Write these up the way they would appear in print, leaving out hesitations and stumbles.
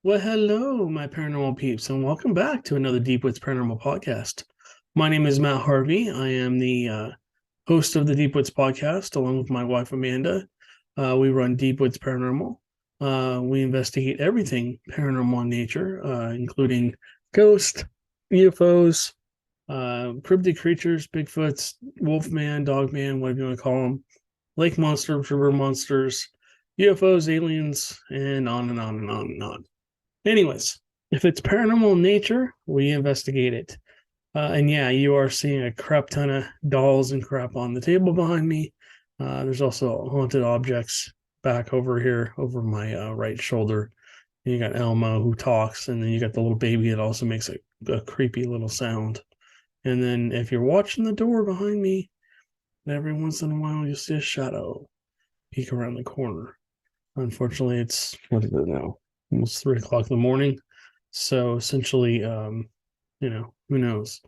Well, hello, my paranormal peeps, and welcome back to another Deepwoods Paranormal podcast. My name is Matt Harvey. I am the host of the Deepwoods podcast, along with my wife Amanda. We run Deepwoods Paranormal. We investigate everything paranormal in nature, including ghosts, UFOs, cryptid creatures, Bigfoots, Wolfman, Dogman, whatever you want to call them, lake monsters, river monsters, UFOs, aliens, and on and on and on and on. Anyways, if it's paranormal in nature, we investigate it. And yeah, you are seeing a crap ton of dolls and crap on the table behind me. There's also haunted objects back over here over my right shoulder. And you got Elmo who talks, and then you got the little baby that also makes a creepy little sound. And then if you're watching the door behind me, every once in a while you'll see a shadow peek around the corner. Unfortunately, it's what is it now? Almost 3 o'clock in the morning. So essentially, who knows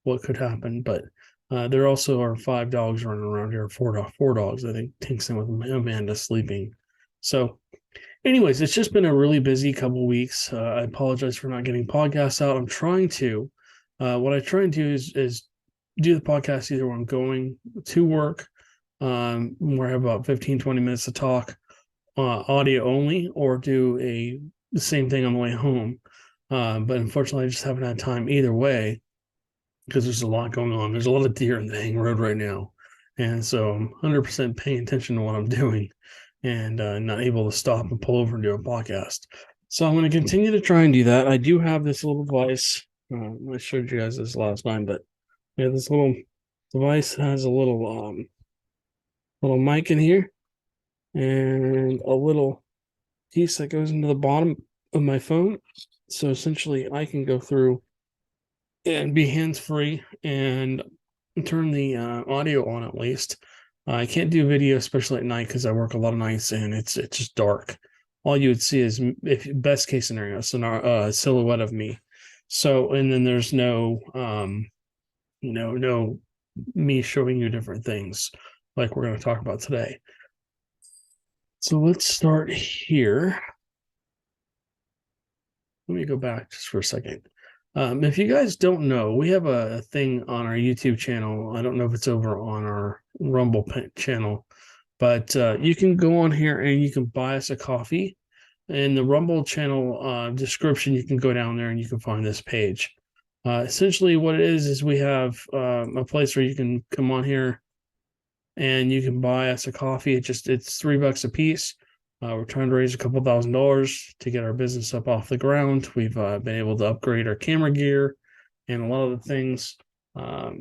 what could happen. But there also are 5 dogs running around here, four dogs. I think Tink's in with Amanda sleeping. So, anyways, it's just been a really busy couple weeks. I apologize for not getting podcasts out. I'm trying to. What I try and do is do the podcast either when I'm going to work, where I have about 15, 20 minutes to talk, audio only, or do the same thing on the way home. But unfortunately, I just haven't had time either way because there's a lot going on. There's a lot of deer in the hang road right now. And so I'm 100% paying attention to what I'm doing and not able to stop and pull over and do a podcast. So I'm going to continue to try and do that. I do have this little device. I showed you guys this last time, but yeah, this little device has a little mic in here and a little piece that goes into the bottom of my phone. So essentially, I can go through and be hands-free and turn the audio on at least. I can't do video, especially at night, because I work a lot of nights and it's just dark. All you would see is, if best case scenario, silhouette of me. So, and then there's no me showing you different things like we're going to talk about today. So let's start here. Let me go back just for a second. If you guys don't know, we have a thing on our YouTube channel. I don't know if it's over on our Rumble channel, but you can go on here and you can buy us a coffee. In the Rumble channel description, you can go down there and you can find this page. Essentially, what it is we have a place where you can come on here and you can buy us a coffee. It's $3 a piece. We're trying to raise a couple $1,000s to get our business up off the ground. We've been able to upgrade our camera gear and a lot of the things.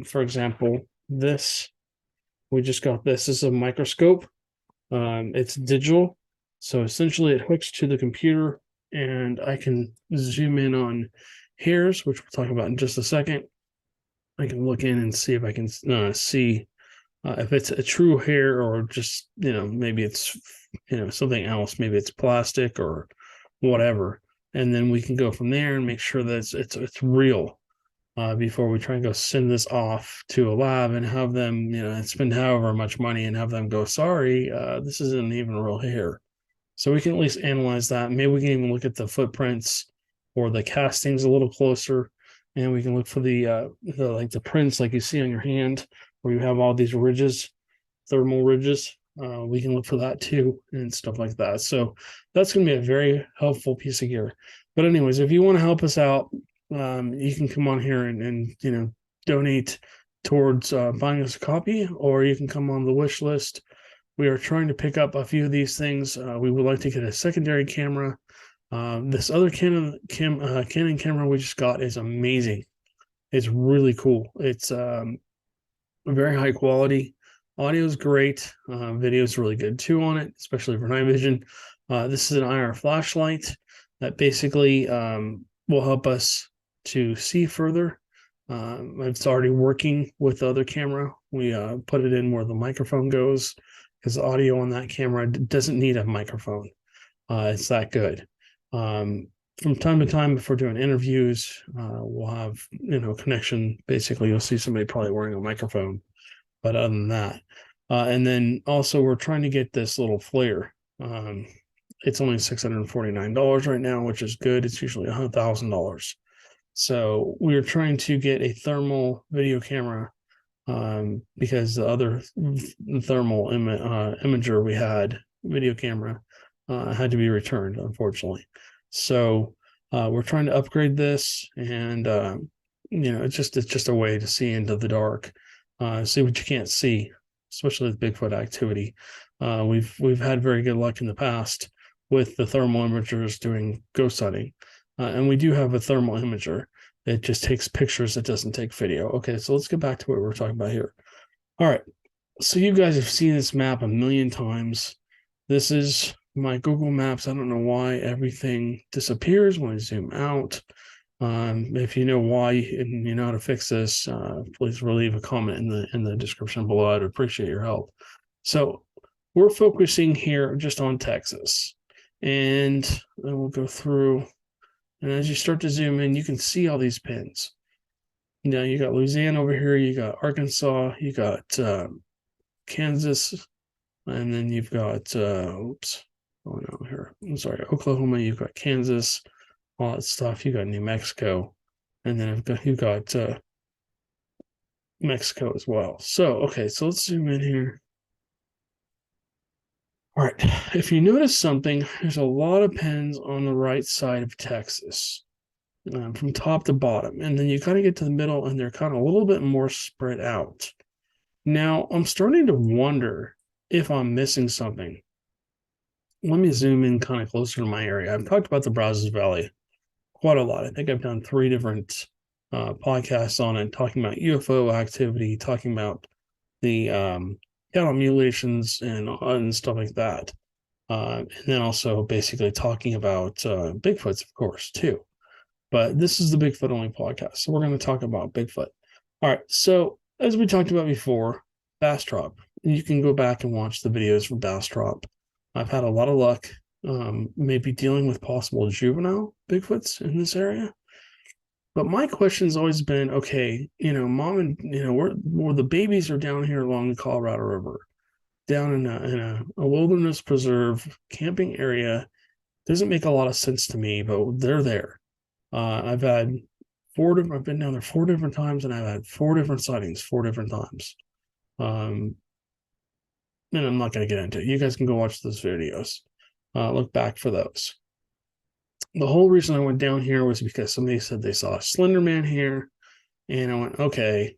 For example, we just got this. This is a microscope. It's digital. So essentially it hooks to the computer and I can zoom in on hairs, which we'll talk about in just a second. I can look in and see if I can see if it's a true hair or just, maybe it's, something else. Maybe it's plastic or whatever. And then we can go from there and make sure that it's real before we try and go send this off to a lab and have them, spend however much money and have them go, sorry, this isn't even real hair. So we can at least analyze that. Maybe we can even look at the footprints or the castings a little closer, and we can look for the prints like you see on your hand, where you have all these ridges, thermal ridges. We can look for that too and stuff like that. So that's going to be a very helpful piece of gear. But anyways, if you want to help us out, you can come on here and donate towards buying us a copy, or you can come on the wish list. We are trying to pick up a few of these things. We would like to get a secondary camera. This other Canon camera we just got is amazing. It's really cool. It's very high quality. Audio is great. Video is really good too on it, especially for night vision. This is an IR flashlight that basically will help us to see further. It's already working with the other camera. We put it in where the microphone goes, because the audio on that camera doesn't need a microphone. It's that good. From time to time, if we're doing interviews, we'll have connection. Basically, you'll see somebody probably wearing a microphone. But other than that, and then also we're trying to get this little flare. it's only $649 right now, which is good. It's usually $1,000. So we were trying to get a thermal video camera because the other thermal imager we had, video camera, had to be returned, unfortunately. So we're trying to upgrade this, and it's just a way to see into the dark, see what you can't see, especially with Bigfoot activity. We've had very good luck in the past with the thermal imagers doing ghost hunting, and we do have a thermal imager. It just takes pictures. It doesn't take video. Okay, so let's get back to what we're talking about here. All right, so you guys have seen this map a million times. This is my Google Maps. I don't know why everything disappears when I zoom out. If you know why and you know how to fix this, please leave a comment in the description below. I'd appreciate your help. So we're focusing here just on Texas, and then we'll go through. And as you start to zoom in, you can see all these pins. Now you got Louisiana over here, you got Arkansas, you got Kansas, and then you've got Oklahoma, you've got Kansas, all that stuff. You got New Mexico, and then you've got Mexico as well. So okay, so let's zoom in here. All right, if you notice something, there's a lot of pins on the right side of Texas, from top to bottom. And then you kind of get to the middle, and they're kind of a little bit more spread out. Now, I'm starting to wonder if I'm missing something. Let me zoom in kind of closer to my area. I've talked about the Brazos Valley quite a lot. I think I've done 3 different podcasts on it, talking about UFO activity, talking about the cattle mutilations and stuff like that. And then also basically talking about Bigfoots, of course, too. But this is the Bigfoot only podcast, so we're going to talk about Bigfoot. All right, so as we talked about before, Bastrop. You can go back and watch the videos from Bastrop. I've had a lot of luck, maybe dealing with possible juvenile Bigfoots in this area. But my question's always been, okay, mom and where the babies are down here along the Colorado River, down in a wilderness preserve camping area. Doesn't make a lot of sense to me, but they're there. I've been down there 4 different times, and I've had 4 different sightings 4 different times. And I'm not going to get into it. You guys can go watch those videos. Look back for those. The whole reason I went down here was because somebody said they saw a Slender Man here, and I went, okay,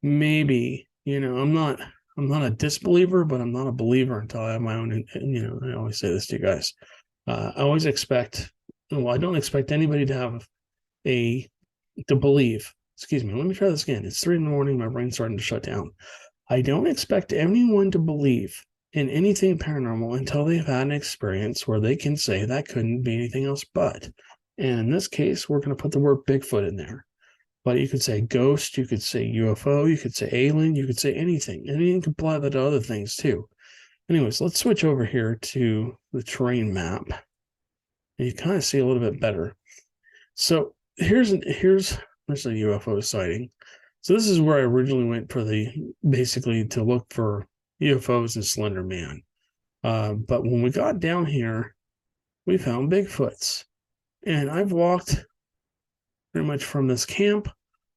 maybe. I'm not a disbeliever, but I'm not a believer until I have my own. And I always say this to you guys. I always expect. Well, I don't expect anybody to believe. Excuse me. Let me try this again. It's 3 a.m. My brain's starting to shut down. I don't expect anyone to believe in anything paranormal until they've had an experience where they can say that couldn't be anything else but. And in this case, we're going to put the word Bigfoot in there. But you could say ghost, you could say UFO, you could say alien, you could say anything. And you can apply that to other things too. Anyways, let's switch over here to the terrain map. And you kind of see a little bit better. So here's a UFO sighting. So this is where I originally went basically to look for UFOs and Slender Man. But when we got down here, we found Bigfoots. And I've walked pretty much from this camp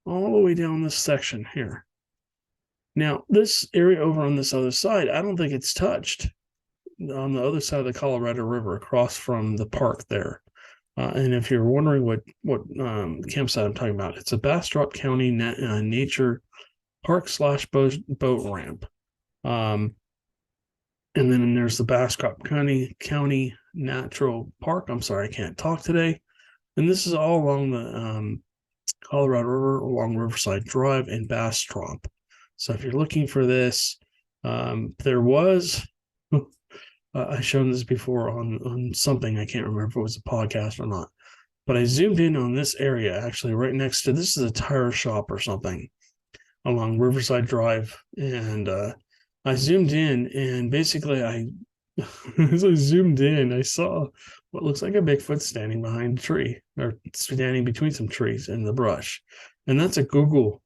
all the way down this section here. Now, this area over on this other side, I don't think it's touched. On the other side of the Colorado River, across from the park there. And if you're wondering what campsite I'm talking about, it's a Bastrop County nature park / boat ramp. And then there's the Bastrop County Natural Park. I'm sorry, I can't talk today. And this is all along the Colorado River, along Riverside Drive and Bastrop. So if you're looking for this, there was... I've shown this before on something. I can't remember if it was a podcast or not. But I zoomed in on this area, actually, right next to this is a tire shop or something along Riverside Drive. And I zoomed in, and basically as I zoomed in, I saw what looks like a Bigfoot standing behind a tree, or standing between some trees in the brush. And that's a Google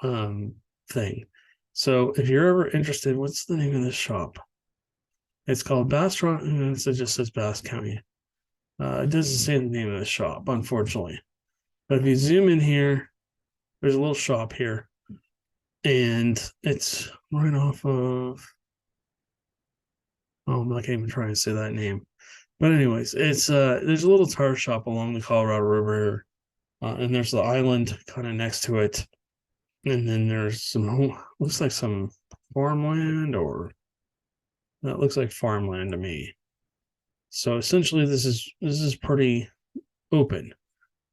thing. So if you're ever interested, what's the name of this shop? It's called Bastrop. It just says Bass County. It doesn't say the name of the shop, unfortunately. But if you zoom in here, there's a little shop here, and it's right off of. Oh, I'm not even trying to say that name. But anyways, it's there's a little tire shop along the Colorado River here, and there's the island kind of next to it, and then there's some looks like some farmland, or that looks like farmland to me. So essentially, this is pretty open.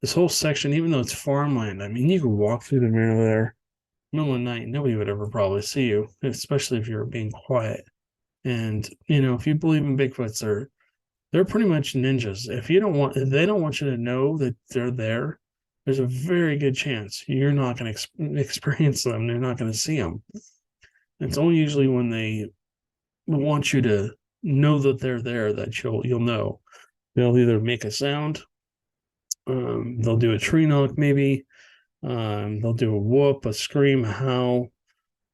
This whole section, even though it's farmland, I mean, you could walk through the middle there, middle of the night, nobody would ever probably see you, especially if you're being quiet. And if you believe in Bigfoots, they're pretty much ninjas. If they don't want you to know that they're there, there's a very good chance you're not going to experience them. They're not going to see them. It's only usually when they want you to know that they're there that you'll know. They'll either make a sound, they'll do a tree knock, maybe. They'll do a whoop, a scream, a howl.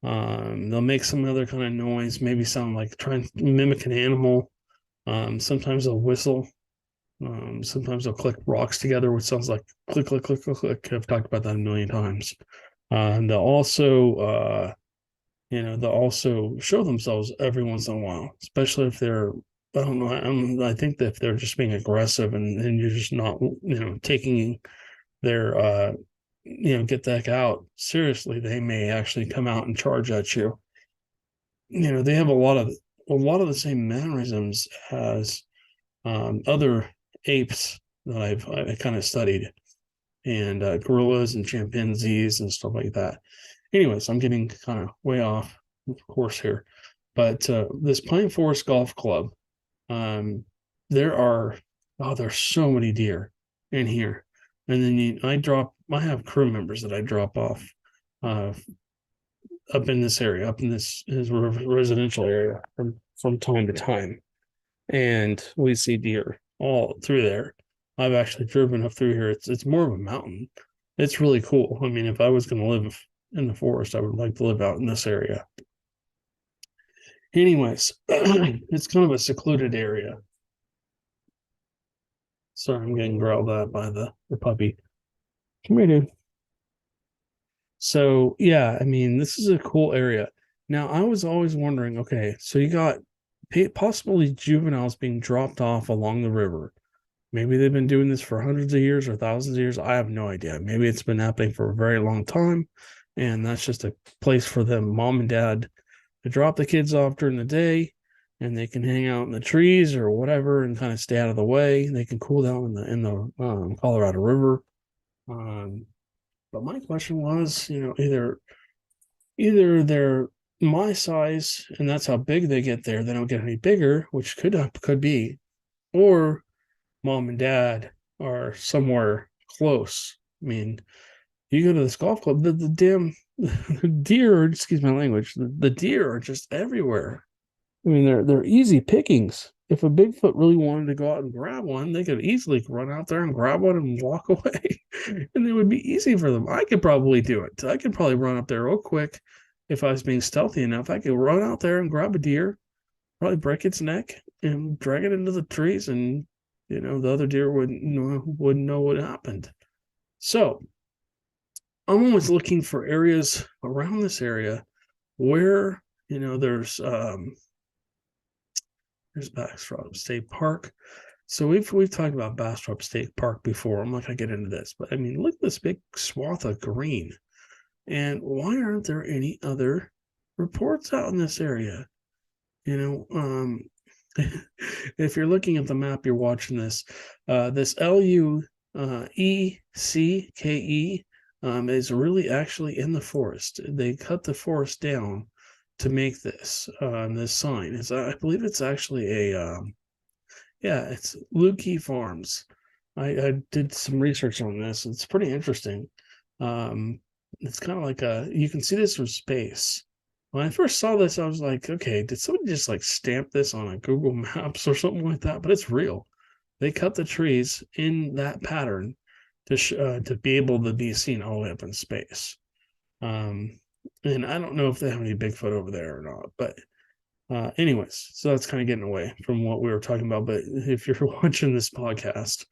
They'll make some other kind of noise, maybe sound like trying to mimic an animal. Sometimes they'll whistle. Sometimes they'll click rocks together, which sounds like click, click, click, click, click. I've talked about that a million times. And they'll also show themselves every once in a while, especially if they're, I don't know, I think that if they're just being aggressive and you're just not, taking their, get the heck out seriously, they may actually come out and charge at you. They have a lot of the same mannerisms as other apes that I kind of studied, and gorillas and chimpanzees and stuff like that. Anyways, I'm getting kind of way off course here, but this Pine Forest Golf Club, um, there's so many deer in here, and then I have crew members that I drop off uh, up in this area, up in this residential area from time to time, and we see deer all through there. I've actually driven up through here. It's more of a mountain. It's really cool. I mean, if I was going to live in the forest, I would like to live out in this area. Anyways, it's kind of a secluded area. Sorry, I'm getting growled at by the puppy. Come here, dude. So yeah, I mean, this is a cool area. Now, I was always wondering, okay, so you got possibly juveniles being dropped off along the river. Maybe they've been doing this for hundreds of years or thousands of years. I have no idea. Maybe it's been happening for a very long time, and that's just a place for them, mom and dad, to drop the kids off during the day, and they can hang out in the trees or whatever and kind of stay out of the way. They can cool down in the Colorado River. But my question was, either they're my size and that's how big they get there. They don't get any bigger, which could be, or mom and dad are somewhere close. I mean, you go to this golf club, the damn the deer, excuse my language, the deer are just everywhere. I mean, they're easy pickings. If a Bigfoot really wanted to go out and grab one, they could easily run out there and grab one and walk away. And it would be easy for them. I could probably do it. I could probably run up there real quick if I was being stealthy enough. I could run out there and grab a deer, probably break its neck and drag it into the trees, and the other deer wouldn't know what happened. So I'm always looking for areas around this area where there's Bastrop State Park. So we've talked about Bastrop State Park before. I'm not gonna get into this, but I mean, look at this big swath of green. And why aren't there any other reports out in this area? If you're looking at the map, you're watching this. This LUECKE is really actually in the forest. They cut the forest down to make this sign. I believe it's actually it's Lukey Farms. I did some research on this. It's pretty interesting. It's kind of like you can see this from space. When I first saw this, I was like, okay, did somebody just like stamp this on a Google Maps or something like that? But it's real. They cut the trees in that pattern to be able to be seen all the way up in space. And I don't know if they have any Bigfoot over there or not, but Anyways, so that's kind of getting away from what we were talking about. But if you're watching this podcast,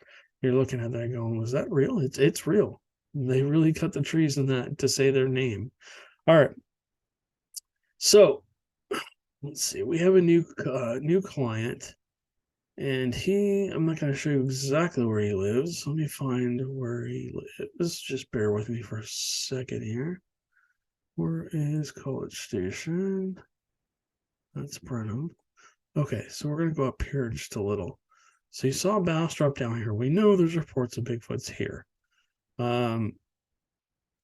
you're looking at that going, was that real? It's real. They really cut the trees in that to say their name. All right. So let's see. We have a new client, and I'm not going to show you exactly where he lives. Let me find where he lives. Just bear with me for a second here. Where is College Station? That's Brenham. Okay, so we're going to go up here just a little. So you saw Bastrop down here. We know there's reports of Bigfoots here. And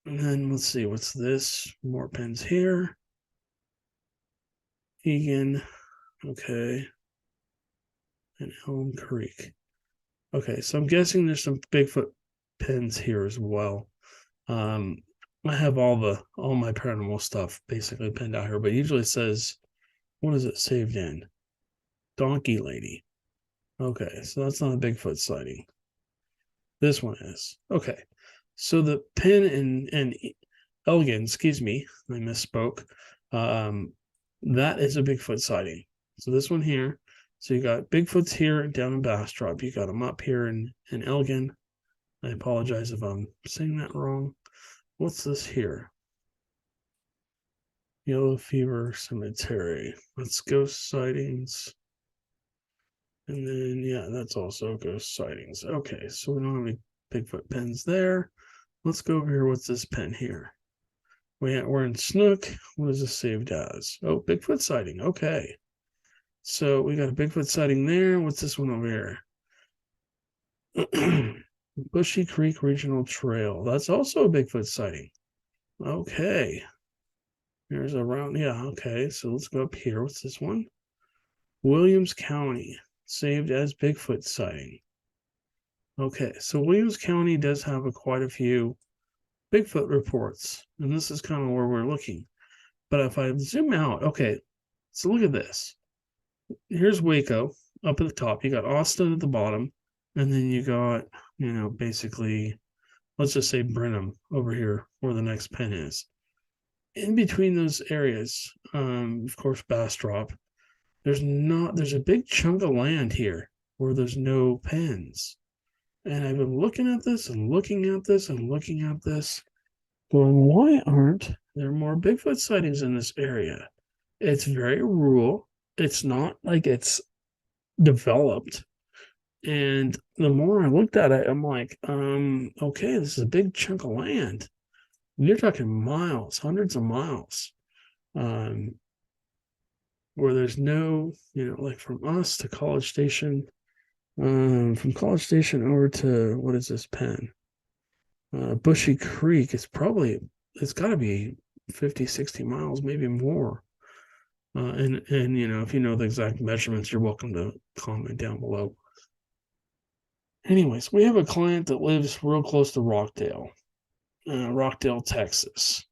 then let's see, what's this? More pens here. Egan. Okay. And Elm Creek. Okay, so I'm guessing there's some Bigfoot pens here as well. I have all my paranormal stuff basically pinned out here, but usually it says, what is it saved in? Donkey Lady. Okay, so that's not a Bigfoot sighting. This one is. Okay, so the pin and Elgin, excuse me, I misspoke. That is a Bigfoot sighting. So this one here. So you got Bigfoots here down in Bastrop. You got them up here in Elgin. I apologize if I'm saying that wrong. What's this here? Yellow Fever Cemetery. That's ghost sightings. And then, yeah, that's also ghost sightings. Okay, so we don't have any Bigfoot pens there. Let's go over here. What's this pen here? We're in Snook. What is this saved as? Oh, Bigfoot sighting. Okay. So we got a Bigfoot sighting there. What's this one over here? Bushy Creek Regional Trail. That's also a Bigfoot sighting. Okay. Here's a round. Yeah, okay. So let's go up here. What's this one? Williams County. Saved as Bigfoot sighting. Okay, so Williams County does have quite a few Bigfoot reports, and this is kind of where we're looking. But if I zoom out, okay, so look at this. Here's Waco up at the top. You got Austin at the bottom, and then you got, basically, let's just say Brenham over here where the next pen is. In between those areas, of course, Bastrop, there's a big chunk of land here where there's no pens. And I've been looking at this and looking at this and looking at this, going, why aren't there more Bigfoot sightings in this area? It's very rural. It's not like it's developed. And the more I looked at it, I'm like, okay, this is a big chunk of land. You're talking miles, hundreds of miles, where there's no, like from us to College Station, from College Station over to, what is this pen? Bushy Creek. It's got to be 50, 60 miles, maybe more. And if you know the exact measurements, you're welcome to comment down below. Anyways, we have a client that lives real close to Rockdale, Texas.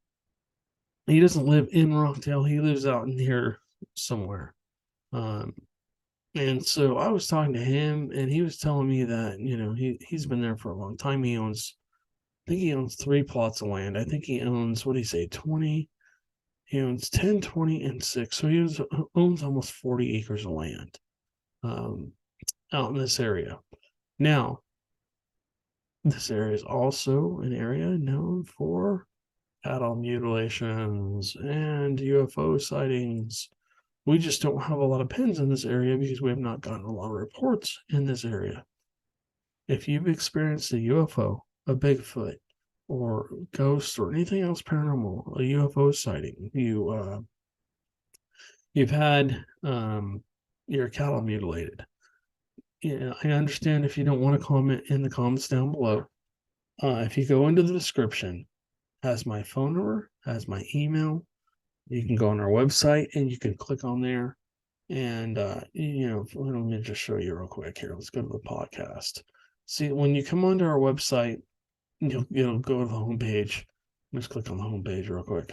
He doesn't live in Rockdale. He lives out in here somewhere. And so I was talking to him, and he was telling me that, he's been there for a long time. I think he owns 3 plots of land. I think he owns, what do you say, 20? He owns 10, 20, and 6. So he owns almost 40 acres of land out in this area. Now, this area is also an area known for cattle mutilations and UFO sightings. We just don't have a lot of pens in this area because we have not gotten a lot of reports in this area. If you've experienced a UFO, a Bigfoot, or ghost, or anything else paranormal, a UFO sighting, you've had your cattle mutilated. Yeah, I understand if you don't want to comment in the comments down below. If you go into the description, has my phone number, has my email. You can go on our website and you can click on there. And, let me just show you real quick here. Let's go to the podcast. See, when you come onto our website, you'll go to the homepage. Let's click on the homepage real quick.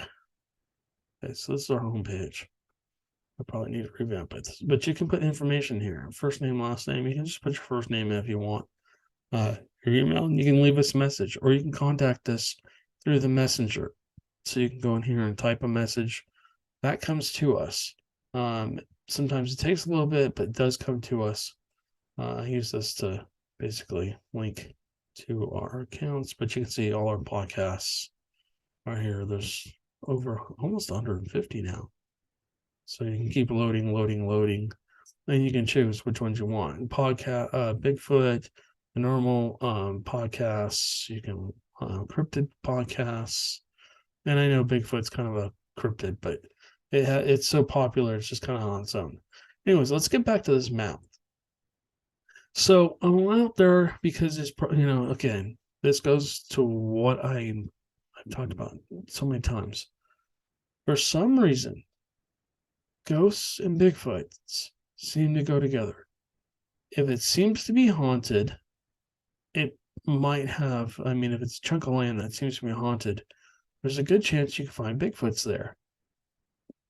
Okay, so this is our homepage. I probably need to revamp it, but you can put information here: first name, last name. You can just put your first name in if you want. Your email, and you can leave us a message, or you can contact us through the messenger. So you can go in here and type a message that comes to us. Sometimes it takes a little bit, but it does come to us. I use this to basically link to our accounts, but you can see all our podcasts are here. There's over almost 150 now. So you can keep loading, and you can choose which ones you want. Bigfoot, the normal podcasts. You can cryptid podcasts, and I know Bigfoot's kind of a cryptid, but it's so popular, it's just kind of on its own. Anyways, let's get back to this map. So I'm out there because it's, again, this goes to what I've talked about so many times. For some reason, ghosts and Bigfoots seem to go together. If it seems to be haunted, it might have, if it's a chunk of land that seems to be haunted, there's a good chance you can find Bigfoots there.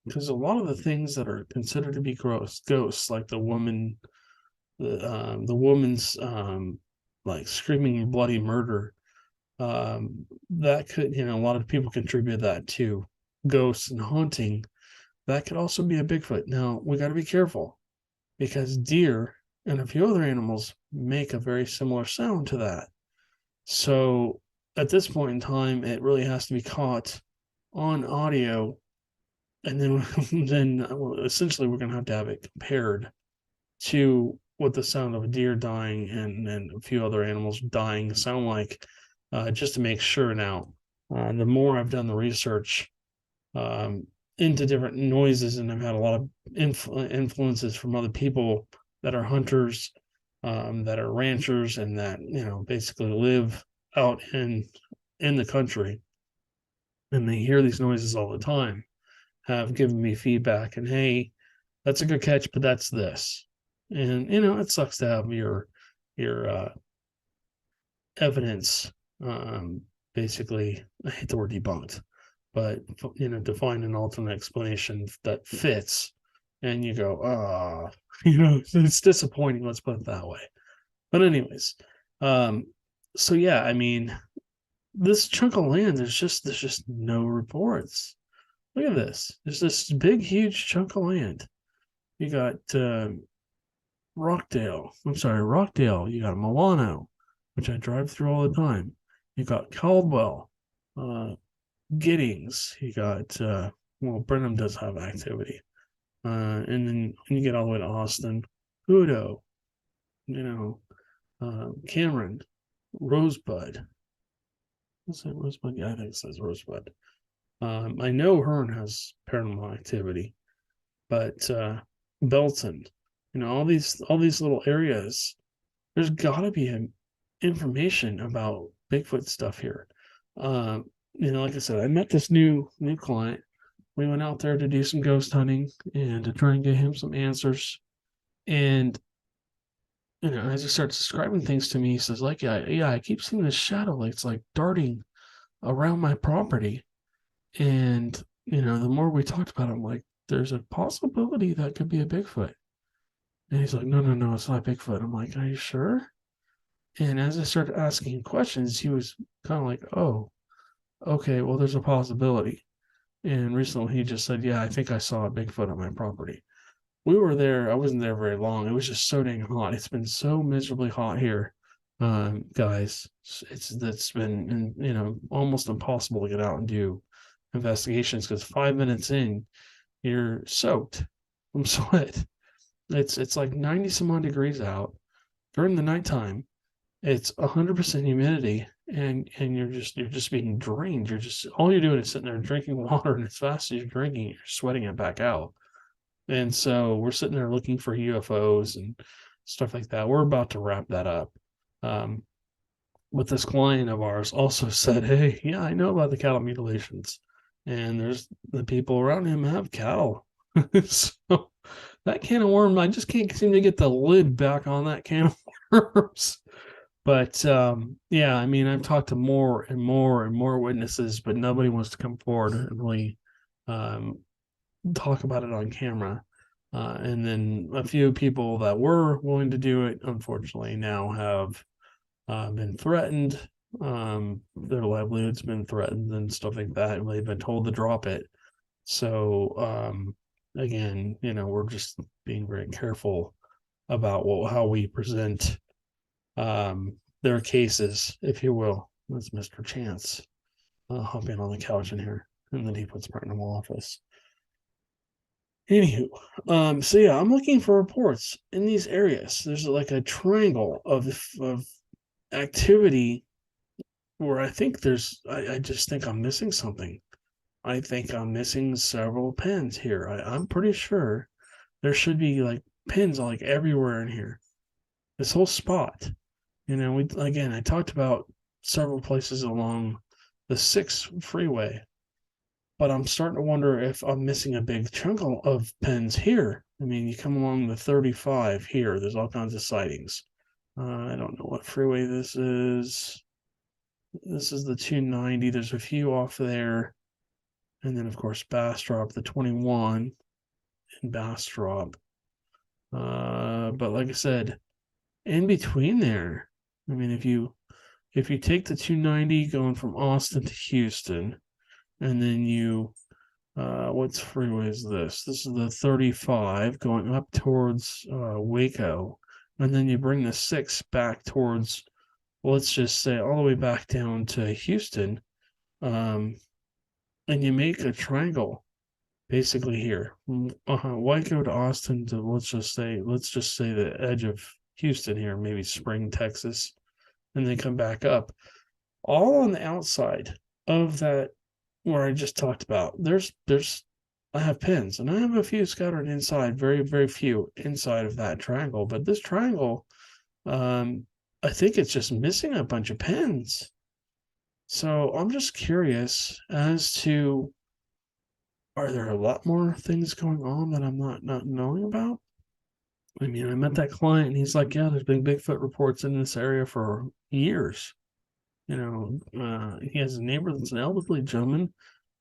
Because a lot of the things that are considered to be ghosts, like the woman's like screaming bloody murder, that could, a lot of people contribute that to ghosts and haunting. That could also be a Bigfoot. Now we got to be careful because deer and a few other animals make a very similar sound to that. So at this point in time, it really has to be caught on audio, and then essentially we're going to have it compared to what the sound of a deer dying and a few other animals dying sound like, just to make sure. Now, the more I've done the research into different noises, and I've had a lot of influences from other people that are hunters, that are ranchers, and that basically live out in the country, and they hear these noises all the time, have given me feedback, and hey, that's a good catch, but that's this. And it sucks to have your evidence, basically, I hate the word debunked, but to find an alternate explanation that fits, and you go, it's disappointing, let's put it that way. But anyways, so yeah, this chunk of land, there's just no reports. Look at this. There's this big, huge chunk of land. You got Rockdale. You got Milano, which I drive through all the time. You got Caldwell, Giddings. You got Brenham does have activity, and then when you get all the way to Austin, Udo, Cameron, Rosebud. What's that, Rosebud? Yeah, I think it says Rosebud. I know Hearn has paranormal activity, but Belton, all these little areas, there's got to be information about Bigfoot stuff here. Like I said, I met this new client. We went out there to do some ghost hunting and to try and get him some answers. And as he starts describing things to me, he says, like, yeah, I keep seeing this shadow, like it's like darting around my property. And the more we talked about it, I'm like, there's a possibility that could be a Bigfoot. And he's like, no, it's not Bigfoot. I'm like, are you sure? And as I started asking questions, he was kind of like, oh, okay, well, there's a possibility. And recently he just said, yeah, I think I saw a Bigfoot on my property. We were there. I wasn't there very long. It was just so dang hot. It's been so miserably hot here, guys. It's been, almost impossible to get out and do investigations because 5 minutes in, you're soaked from sweat. It's like 90 some odd degrees out during the nighttime. It's 100% humidity, and you're just being drained. All you're doing is sitting there drinking water, and as fast as you're drinking, you're sweating it back out. And so we're sitting there looking for UFOs and stuff like that. We're about to wrap that up. But this client of ours also said, hey, yeah, I know about the cattle mutilations. And there's the people around him have cattle. So that can of worm, I just can't seem to get the lid back on that can of worms. But yeah, I've talked to more and more witnesses, but nobody wants to come forward and really talk about it on camera. And then a few people that were willing to do it, unfortunately, now have been threatened. Their livelihood's been threatened and stuff like that, and they've been told to drop it. So again, we're just being very careful about how we present their cases, if you will. That's Mr. Chance hopping on the couch in here, and then he puts Paranormal Office. Anywho, so yeah, I'm looking for reports in these areas. There's like a triangle of activity where I think I just think I'm missing something. I think I'm missing several pins here. I'm pretty sure there should be like pins like everywhere in here. This whole spot. I talked about several places along the 6 freeway, but I'm starting to wonder if I'm missing a big chunk of pins here. I mean, you come along the 35 here, there's all kinds of sightings. I don't know what freeway this is. This is the 290. There's a few off there. And then, of course, Bastrop, the 21 in Bastrop. But like I said, in between there, I mean, if you take the 290 going from Austin to Houston, and then you what freeway is this? This is the 35 going up towards Waco, and then you bring the 6 back towards, let's just say, all the way back down to Houston, and you make a triangle basically here, Waco to Austin to let's just say the edge of Houston here, maybe Spring, Texas, and then come back up, all on the outside of that where I just talked about. I have pins, and I have a few scattered inside, very, very few inside of that triangle. But this triangle, I think it's just missing a bunch of pins. So I'm just curious as to, are there a lot more things going on that I'm not knowing about? I mean, I met that client, and he's like, "Yeah, there's been Bigfoot reports in this area for years." He has a neighbor that's an elderly gentleman,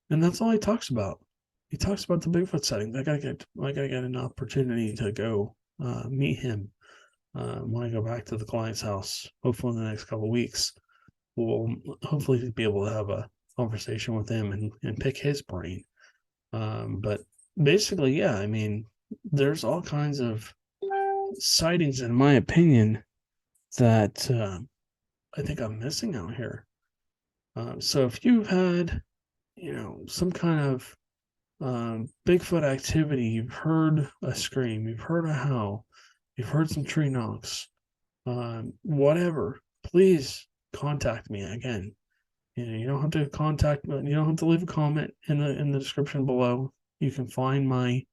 and that's all he talks about. He talks about the Bigfoot sighting. I gotta get an opportunity to go meet him when I go back to the client's house. Hopefully, in the next couple of weeks, we'll hopefully be able to have a conversation with him and pick his brain. But basically, yeah, I mean, there's all kinds of sightings, in my opinion, that I think I'm missing out here. So if you've had, some kind of Bigfoot activity, you've heard a scream, you've heard a howl, you've heard some tree knocks, whatever, please contact me again. You don't have to contact me. You don't have to leave a comment in the description below. You can find my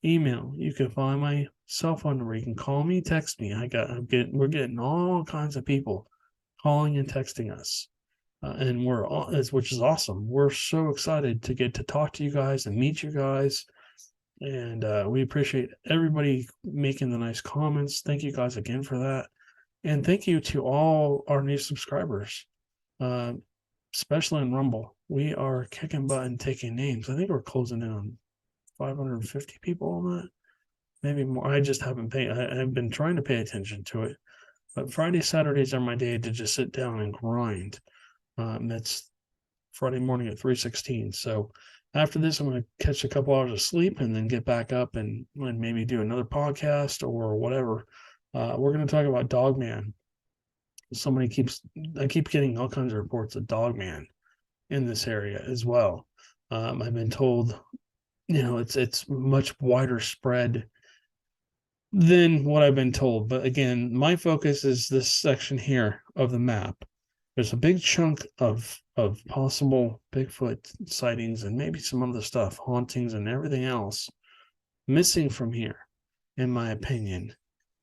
email. You can find my cell phone number. You can call me, text me. We're getting all kinds of people calling and texting us, and which is awesome. We're so excited to get to talk to you guys and meet you guys, and we appreciate everybody making the nice comments. Thank you guys again for that, and thank you to all our new subscribers, especially in Rumble. We are kicking butt and taking names. I think we're closing in on 550 people on that, maybe more. I just haven't paid. I've been trying to pay attention to it, but Fridays, Saturdays are my day to just sit down and grind. That's Friday morning at 3:16. So after this, I'm going to catch a couple hours of sleep and then get back up and maybe do another podcast or whatever. We're going to talk about Dogman. I keep getting all kinds of reports of Dogman in this area as well. I've been told, it's much wider spread than what I've been told. But again, my focus is this section here of the map. There's a big chunk of possible Bigfoot sightings and maybe some other stuff, hauntings and everything else missing from here, in my opinion.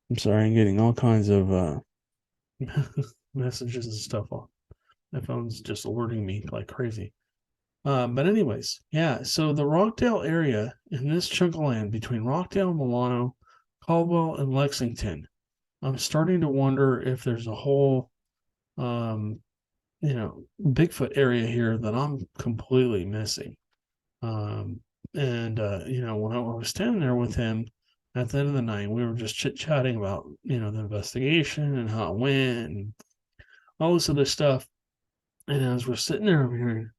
I'm sorry, I'm getting all kinds of messages and stuff. My phone's just alerting me like crazy. But anyways, yeah, so the Rockdale area in this chunk of land between Rockdale, Milano, Caldwell, and Lexington, I'm starting to wonder if there's a whole Bigfoot area here that I'm completely missing. When I was standing there with him at the end of the night, we were just chit-chatting about, the investigation and how it went and all this other stuff. And as we're sitting there, I'm hearing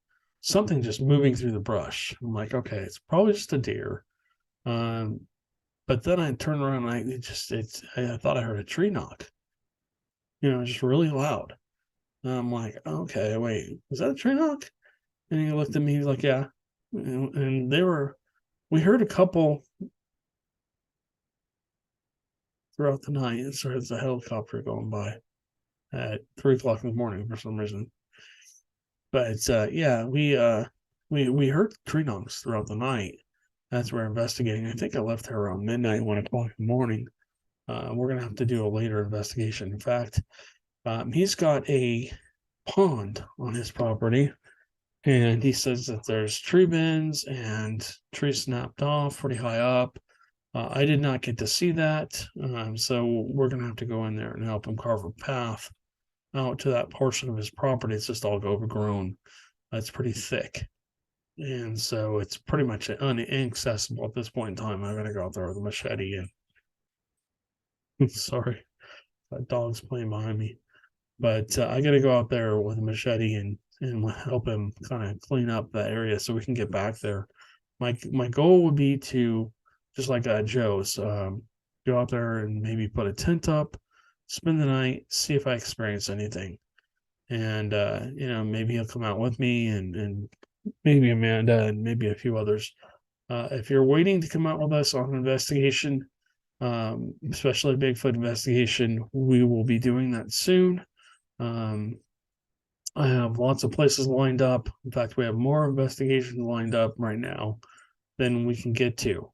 something just moving through the brush. I'm like, okay, it's probably just a deer. But then I turned around and I thought I heard a tree knock, just really loud. And I'm like, okay, wait, was that a tree knock? And he looked at me, he's like, yeah. And we heard a couple throughout the night. And so there's a helicopter going by at 3 o'clock in the morning for some reason. But yeah, we heard tree knocks throughout the night as we're investigating. I think I left there around midnight, 1 o'clock in the morning. We're gonna have to do a later investigation. In fact, he's got a pond on his property, and he says that there's tree bends and trees snapped off pretty high up. I did not get to see that, so we're gonna have to go in there and help him carve a path out to that portion of his property. It's just all overgrown. It's pretty thick, and so it's pretty much inaccessible at this point in time. I'm gonna go out there with a machete and sorry, that dog's playing behind me. But I got to go out there with a machete and help him kind of clean up that area so we can get back there. My goal would be to, just like Joe's, go out there and maybe put a tent up, spend the night, see if I experience anything, and maybe he'll come out with me and maybe Amanda and maybe a few others. If you're waiting to come out with us on an investigation, especially a Bigfoot investigation, we will be doing that soon. I have lots of places lined up. In fact, we have more investigations lined up right now than we can get to.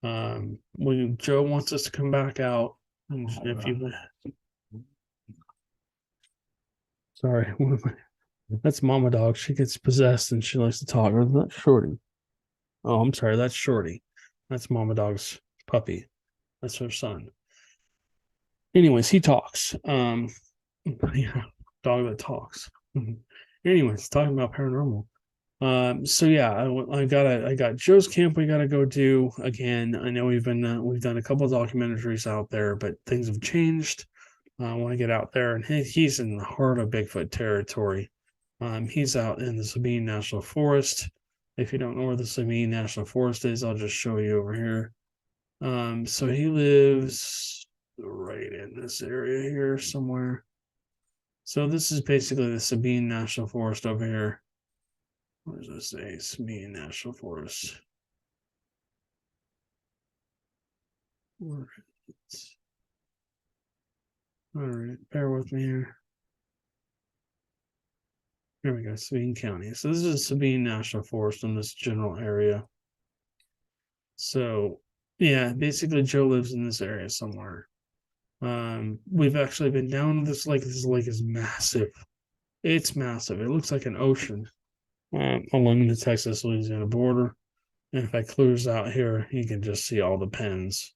When Joe wants us to come back out, if you, sorry, that's Mama Dog. She gets possessed and she likes to talk. Or that's Shorty. Oh, I'm sorry, that's Shorty. That's Mama Dog's puppy. That's her son. Anyways, he talks. Yeah, dog that talks. Anyways, talking about paranormal. So yeah, I got Joe's camp. We got to go do again. I know we've done a couple of documentaries out there, but things have changed. I want to get out there, and he's in the heart of Bigfoot territory. He's out in the Sabine National Forest. If you don't know where the Sabine National Forest is, I'll just show you over here. So he lives right in this area here somewhere. So this is basically the Sabine National Forest over here. What does this say? Sabine National Forest. All right, bear with me here. Here we go, Sabine County. So this is Sabine National Forest in this general area. So yeah, basically Joe lives in this area somewhere. We've actually been down to this lake. This lake is massive. It's massive. It looks like an ocean along the Texas-Louisiana border. And if I cruise out here, you can just see all the pens.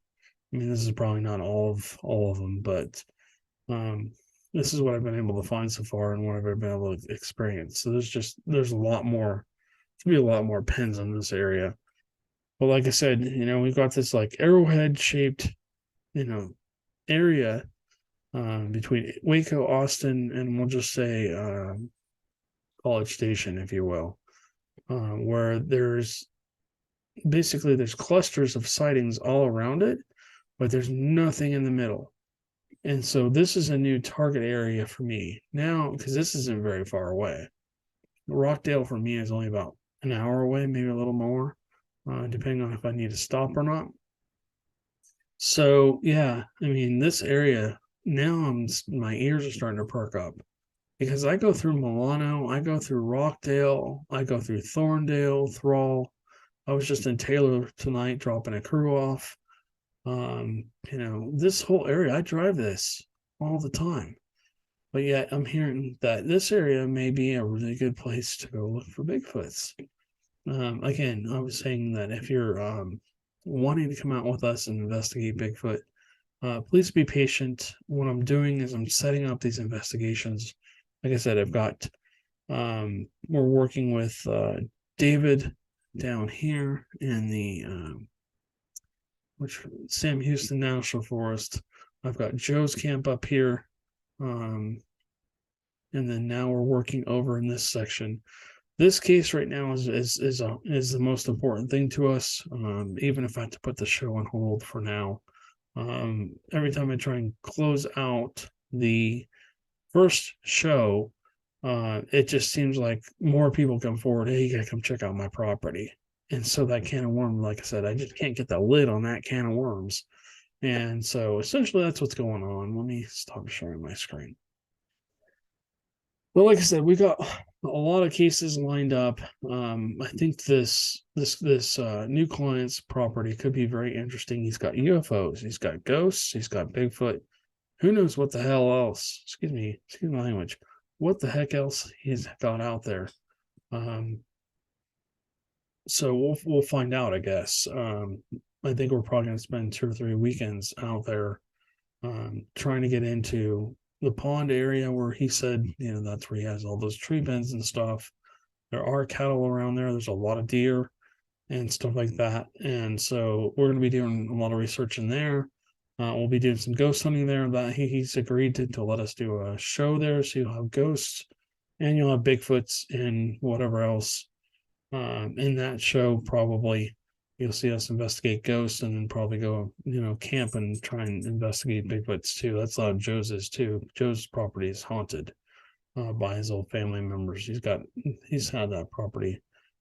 I mean, this is probably not all of them, but this is what I've been able to find so far and what I've been able to experience. So there's a lot more. There's be a lot more pens in this area. But like I said, we've got this like arrowhead shaped, area between Waco, Austin, and we'll just say College Station, if you will, where there's clusters of sightings all around it, but there's nothing in the middle. And so this is a new target area for me now because this isn't very far away. Rockdale for me is only about an hour away, maybe a little more, depending on if I need to stop or not. So yeah, I mean, this area now, my ears are starting to perk up because I go through Milano, I go through Rockdale, I go through Thorndale, Thrall. I was just in Taylor tonight dropping a crew off. This whole area, I drive this all the time. But yet I'm hearing that this area may be a really good place to go look for Bigfoots. Again, I was saying that if you're wanting to come out with us and investigate Bigfoot, please be patient. What I'm doing is I'm setting up these investigations. Like I said, we're working with David down here in the Sam Houston National Forest. I've got Joe's camp up here. And then now we're working over in this section this case right now is the most important thing to us. Even if I have to put the show on hold for now, every time I try and close out the first show, it just seems like more people come forward. Hey, you gotta come check out my property. And so that can of worms, like I said, I just can't get the lid on that can of worms. And so essentially that's what's going on. Let me stop sharing my screen. Well, like I said, we got a lot of cases lined up. I think this new client's property could be very interesting. He's got UFOs, he's got ghosts, he's got Bigfoot. Who knows what the hell else? Excuse my language. What the heck else he's got out there? Um, so we'll find out, I guess. I think we're probably going to spend 2 or 3 weekends out there trying to get into the pond area where he said, that's where he has all those tree bends and stuff. There are cattle around there. There's a lot of deer and stuff like that. And so we're going to be doing a lot of research in there. We'll be doing some ghost hunting there. That he's agreed to let us do a show there. So you'll have ghosts and you'll have Bigfoots and whatever else in that show. Probably you'll see us investigate ghosts and then probably go, camp and try and investigate Bigfoots too. That's how Joe's is too. Joe's property is haunted by his old family members. He's had that property.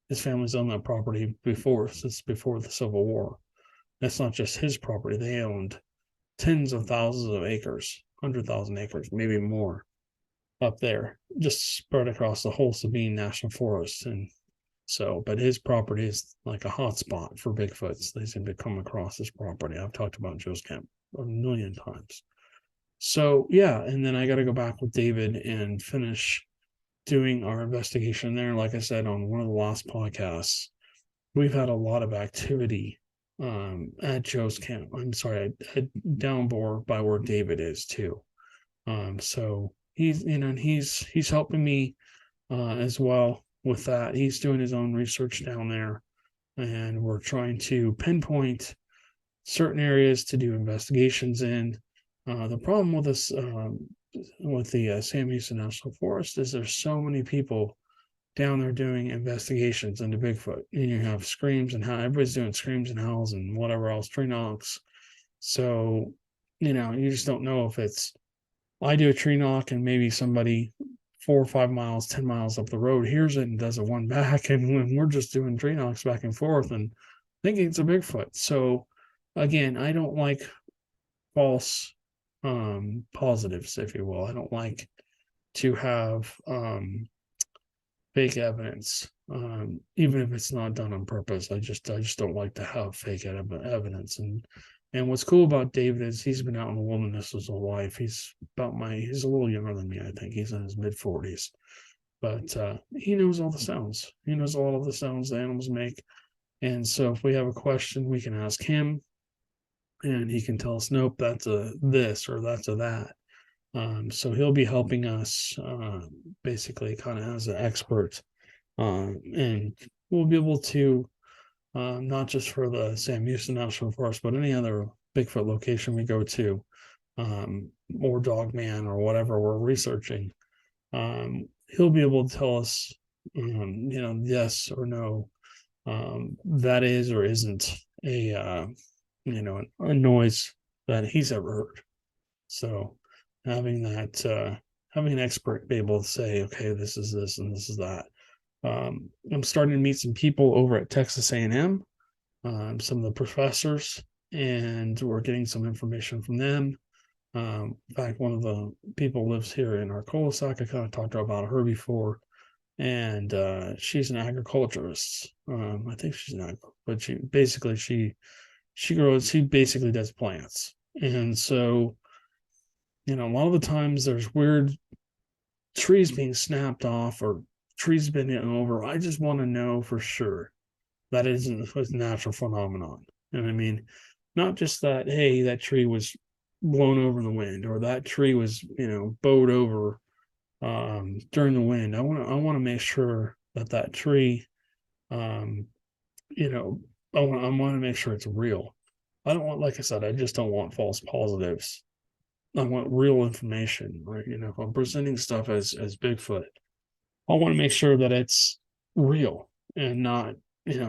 His family's owned that property since before the Civil War. That's not just his property. They owned tens of thousands of acres, 100,000 acres, maybe more up there, just spread across the whole Sabine National Forest. And so, but his property is like a hot spot for Bigfoots. They seem to come across his property. I've talked about Joe's camp a million times. So, yeah. And then I got to go back with David and finish doing our investigation there. Like I said on one of the last podcasts, we've had a lot of activity at Joe's camp. I'm sorry, at Downbore by where David is too. So he's helping me as well with that. He's doing his own research down there, and we're trying to pinpoint certain areas to do investigations in. The problem with this, with the Sam Houston National Forest, is there's so many people down there doing investigations into Bigfoot, and you have screams and how everybody's doing screams and howls and whatever else, tree knocks. So, you just don't know if it's I do a tree knock and maybe somebody 4 or 5 miles, 10 miles up the road hears it and does a one back, and when we're just doing tree knocks back and forth and thinking it's a Bigfoot. So again, I don't like false positives, if you will. I don't like to have fake evidence, even if it's not done on purpose. I just don't like to have fake evidence. And what's cool about David is he's been out in the wilderness his whole life. He's a little younger than me. I think he's in his mid-40s, but he knows all the sounds. He knows all of the sounds the animals make. And so if we have a question, we can ask him, and he can tell us, nope, that's a this or that's a that. So he'll be helping us basically kind of as an expert, and we'll be able to not just for the Sam Houston National Forest, but any other Bigfoot location we go to, or Dogman or whatever we're researching. He'll be able to tell us, yes or no, that is or isn't a noise that he's ever heard. So having an expert be able to say, okay, this is this and this is that. I'm starting to meet some people over at Texas A&M, some of the professors, and we're getting some information from them. In fact, one of the people lives here in our cul-de-sac. I kind of talked about her before, and she's an agriculturist. I think she's not, but she basically she basically does plants, and so a lot of the times there's weird trees being snapped off or trees bending over. I just want to know for sure that isn't a natural phenomenon. And I mean, not just that, hey, that tree was blown over in the wind, or that tree was, bowed over during the wind. I want to make sure that tree, I want to make sure it's real. I don't want, like I said, I just don't want false positives. I want real information, right? If I'm presenting stuff as Bigfoot, I want to make sure that it's real and not,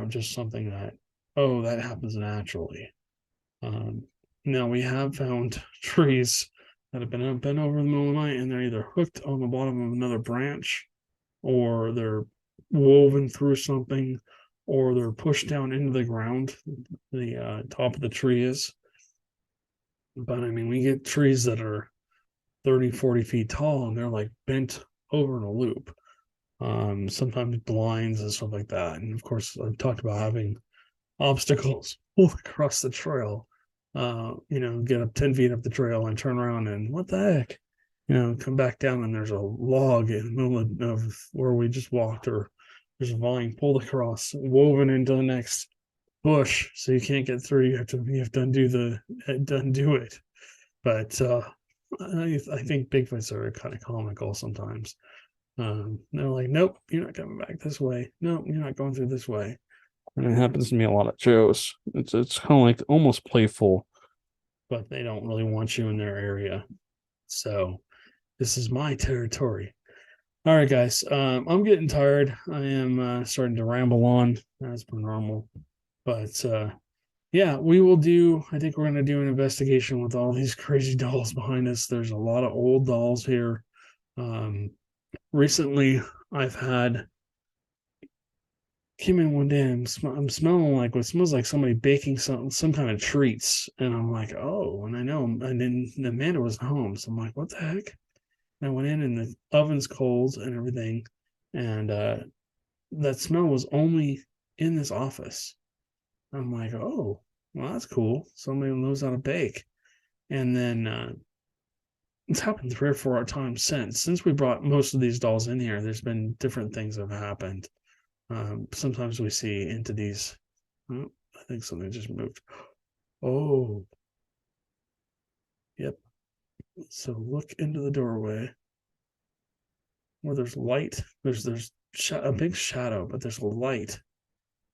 just something that, oh, that happens naturally. Um, Now we have found trees that have been bent over in the middle of the night, and they're either hooked on the bottom of another branch, or they're woven through something, or they're pushed down into the ground. The top of the tree is. But I mean, we get trees that are 30, 40 feet tall, and they're like bent over in a loop. Sometimes blinds and stuff like that. And of course, I've talked about having obstacles pulled across the trail. Get up 10 feet up the trail and turn around and what the heck? Come back down and there's a log in the middle of where we just walked, or there's a vine pulled across, woven into the next bush, so you can't get through. You have to undo it. But I think Bigfoots are kind of comical sometimes. They're like, nope, you're not coming back this way. Nope, you're not going through this way. And it happens to me a lot at shows. It's kind of like almost playful, but they don't really want you in their area. So this is my territory. All right, guys. I'm getting tired. I am starting to ramble on as per normal. But yeah, we will do. I think we're going to do an investigation with all these crazy dolls behind us. There's a lot of old dolls here. Um, Recently, I've had came in one day and I'm smelling like what smells like somebody baking some kind of treats, and I'm like, oh, and I know, and then Amanda was home, so I'm like, what the heck? And I went in and the oven's cold and everything, and that smell was only in this office. I'm like, oh, well, that's cool. Somebody knows how to bake. And then it's happened 3 or 4 times since we brought most of these dolls in here. There's been different things that have happened. Sometimes we see entities. Oh, I think something just moved. Oh, yep. So look into the doorway where there's light. There's a big shadow, but there's a light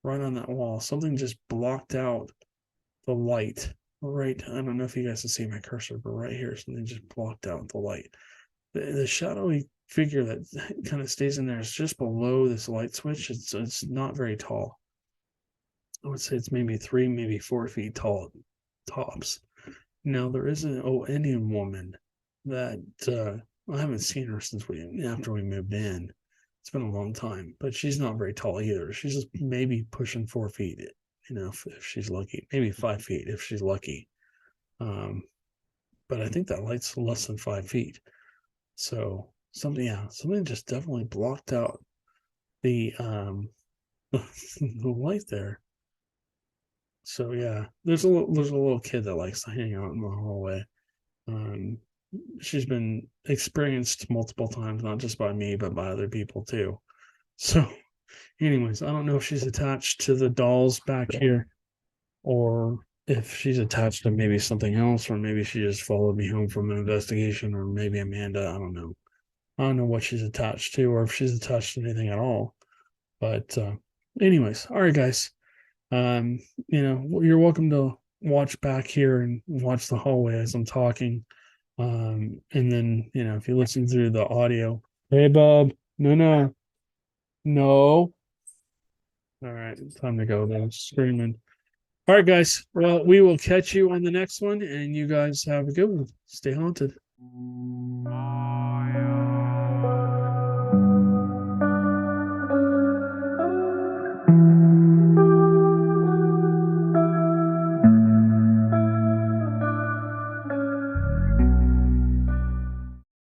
right on that wall. Something just blocked out the light. Right, I don't know if you guys can see my cursor, but right here, something just blocked out the light. The shadowy figure that kind of stays in there is just below this light switch. It's not very tall. I would say it's maybe 3, maybe 4 feet tall, tops. Now there is an Indian woman that I haven't seen her since after we moved in. It's been a long time, but she's not very tall either. She's just maybe pushing 4 feet. If she's lucky, maybe 5 feet if she's lucky. Um, but I think that light's less than 5 feet. So something just definitely blocked out the the light there. So yeah, there's a little kid that likes to hang out in the hallway. Um, she's been experienced multiple times, not just by me, but by other people too. So, anyways, I don't know if she's attached to the dolls back here, or if she's attached to maybe something else, or maybe she just followed me home from an investigation, or maybe Amanda. I don't know. I don't know what she's attached to, or if she's attached to anything at all. But anyways, all right, guys. Um, you're welcome to watch back here and watch the hallway as I'm talking. And then, if you listen through the audio, hey, Bob, no. All right, time to go. Then screaming. All right, guys. Well, we will catch you on the next one, and you guys have a good one. Stay haunted.